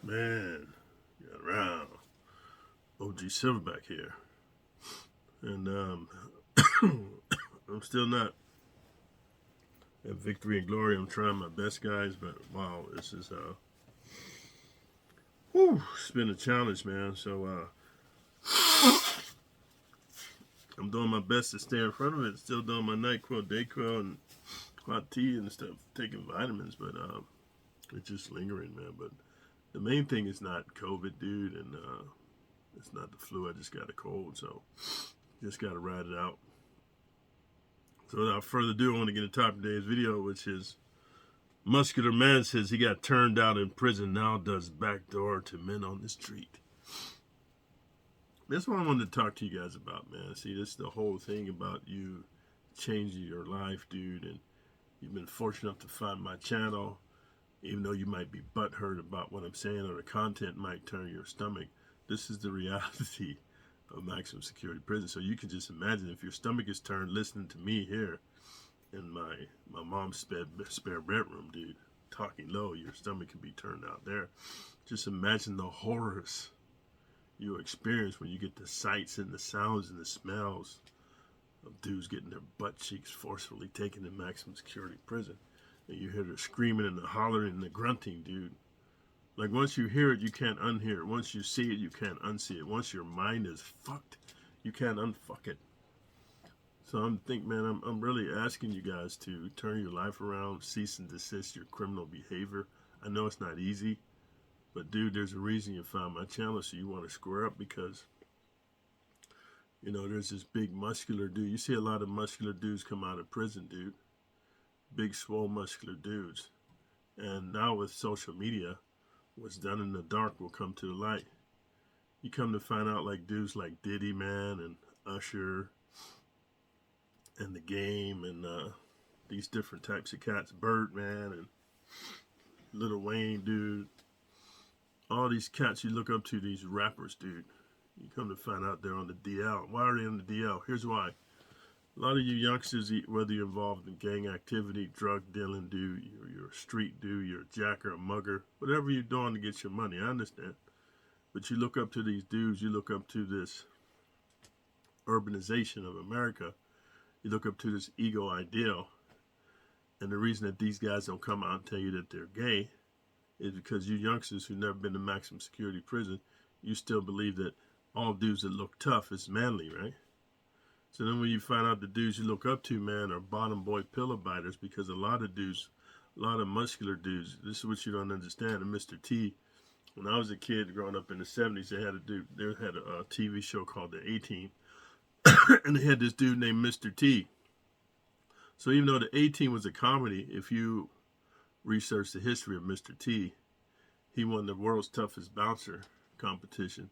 Man, got around. OG Silverback here. And I'm still not at victory and glory. I'm trying my best, guys, but wow, this is it's been a challenge, man. So I'm doing my best to stay in front of it. Still doing my NyQuil, DayQuil, and hot tea and stuff. Taking vitamins, but it's just lingering, man. But the main thing is not COVID, dude, and it's not the flu. I just got a cold, so just got to ride it out. So without further ado, I want to get into top of today's video, which is Muscular man says he got turned out in prison, now does backdoor to men on the street. That's what I wanted to talk to you guys about, man. See, this is the whole thing about you changing your life, dude, and you've been fortunate enough to find my channel, even though you might be butthurt about what I'm saying or the content might turn your stomach. This is the reality of maximum security prison. So you can just imagine if your stomach is turned listening to me here in my mom's spare bedroom, dude, talking low, your stomach can be turned out there. Just imagine the horrors you experience when you get the sights and the sounds and the smells of dudes getting their butt cheeks forcefully taken in maximum security prison. And you hear the screaming and the hollering and the grunting, dude. Like, once you hear it, you can't unhear it. Once you see it, you can't unsee it. Once your mind is fucked, you can't unfuck it. So I'm really asking you guys to turn your life around, cease and desist your criminal behavior. I know it's not easy, but dude, there's a reason you found my channel, so you want to square up because, you know, there's this big muscular dude. You see a lot of muscular dudes come out of prison, dude. Big, swole, muscular dudes. And now with social media, what's done in the dark will come to the light. You come to find out, like, dudes like Diddy, man, and Usher, and The Game, and these different types of cats, Birdman, and Lil Wayne, dude. All these cats you look up to, these rappers, dude. You come to find out they're on the DL. Why are they on the DL? Here's why. A lot of you youngsters, whether you're involved in gang activity, drug dealing, dude, you're a street dude, you're a jacker, a mugger, whatever you're doing to get your money, I understand. But you look up to these dudes, you look up to this urbanization of America, you look up to this ego ideal, and the reason that these guys don't come out and tell you that they're gay is because you youngsters who've never been to maximum security prison, you still believe that all dudes that look tough is manly, right? So then when you find out the dudes you look up to, man, are bottom boy pillow biters, because a lot of dudes, a lot of muscular dudes, this is what you don't understand. And Mr. T, when I was a kid growing up in the 70s, they had a TV show called The A-Team, and they had this dude named Mr. T. So even though The A-Team was a comedy, if you research the history of Mr. T, he won the world's toughest bouncer competition.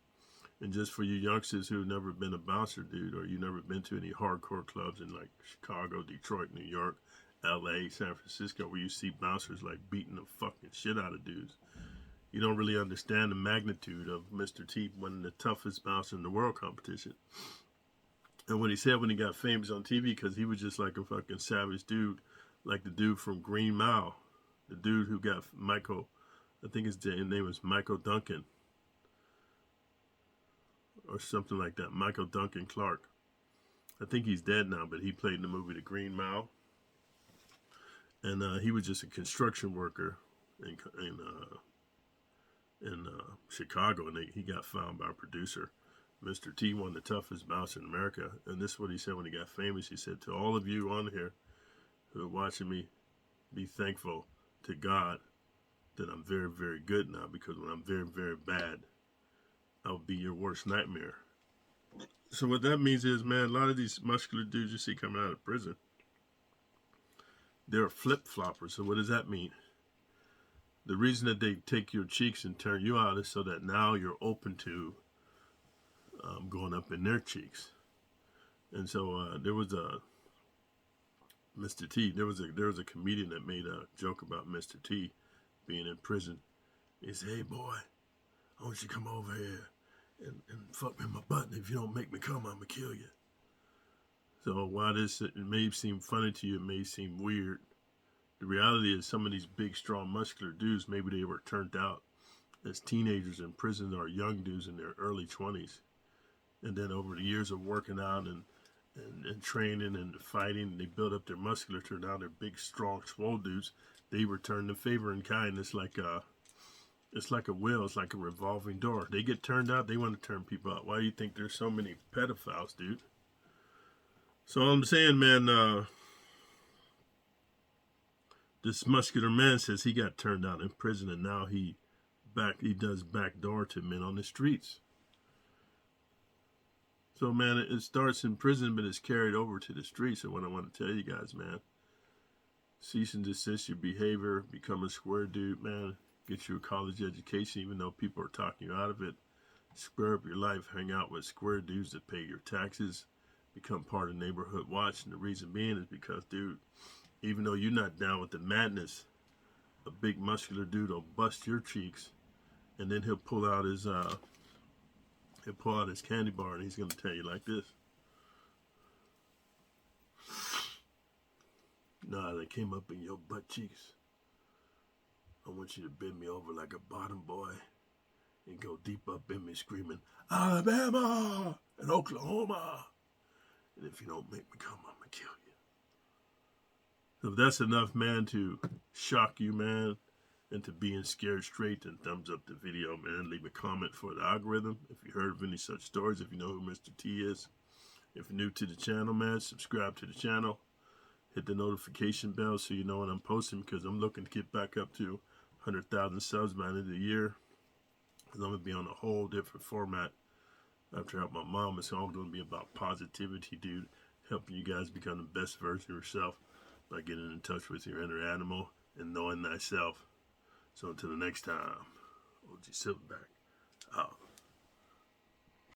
And just for you youngsters who've never been a bouncer, dude, or you've never been to any hardcore clubs in like Chicago, Detroit, New York, LA, San Francisco, where you see bouncers like beating the fucking shit out of dudes, you don't really understand the magnitude of Mr. T winning the toughest bouncer in the world competition. And what he said when he got famous on TV, because he was just like a fucking savage dude, like the dude from Green Mile, the dude who got Michael, I think his name was Michael Duncan, or something like that, Michael Duncan Clark. I think he's dead now, but he played in the movie The Green Mile. And he was just a construction worker in Chicago, and he got found by a producer. Mr. T won the toughest bouncer in America. And this is what he said when he got famous. He said, to all of you on here who are watching me, be thankful to God that I'm very, very good now, because when I'm very, very bad, I'll be your worst nightmare. So what that means is, man, a lot of these muscular dudes you see coming out of prison, they're flip-floppers. So what does that mean? The reason that they take your cheeks and turn you out is so that now you're open to going up in their cheeks. And so there was a Mr. T. There was a comedian that made a joke about Mr. T being in prison. He said, "Hey boy, I want you to come over here and fuck me in my butt. And if you don't make me come, I'm gonna kill you." So while it may seem funny to you, it may seem weird, the reality is some of these big, strong, muscular dudes, maybe they were turned out as teenagers in prison or young dudes in their early 20s. And then over the years of working out and training and fighting, they build up their musculature. Now they're big, strong, swole dudes. They return the favor in kind. It's like a wheel. It's like a revolving door. They get turned out. They want to turn people out. Why do you think there's so many pedophiles, dude? So I'm saying, man, this muscular man says he got turned out in prison, and now he does backdoor to men on the streets. So, man, it starts in prison, but it's carried over to the streets. And what I want to tell you guys, man, cease and desist your behavior, become a square dude, man. Get you a college education, even though people are talking you out of it. Square up your life, hang out with square dudes that pay your taxes, become part of Neighborhood Watch. And the reason being is because, dude, even though you're not down with the madness, a big muscular dude will bust your cheeks, and then he'll pull out his candy bar, and he's going to tell you like this. Nah, they came up in your butt cheeks. I want you to bend me over like a bottom boy and go deep up in me screaming, Alabama and Oklahoma. And if you don't make me come, I'm going to kill you. So if that's enough, man, to shock you, man, and to being scared straight, then thumbs up the video, man. Leave a comment for the algorithm. If you heard of any such stories, if you know who Mr. T is. If you're new to the channel, man, subscribe to the channel. Hit the notification bell so you know when I'm posting, because I'm looking to get back up to 100,000 subs by the end of the year. Because I'm going to be on a whole different format. After I help my mom, it's all going to be about positivity, dude. Helping you guys become the best version of yourself by getting in touch with your inner animal and knowing thyself. So until the next time, OG Silverback out.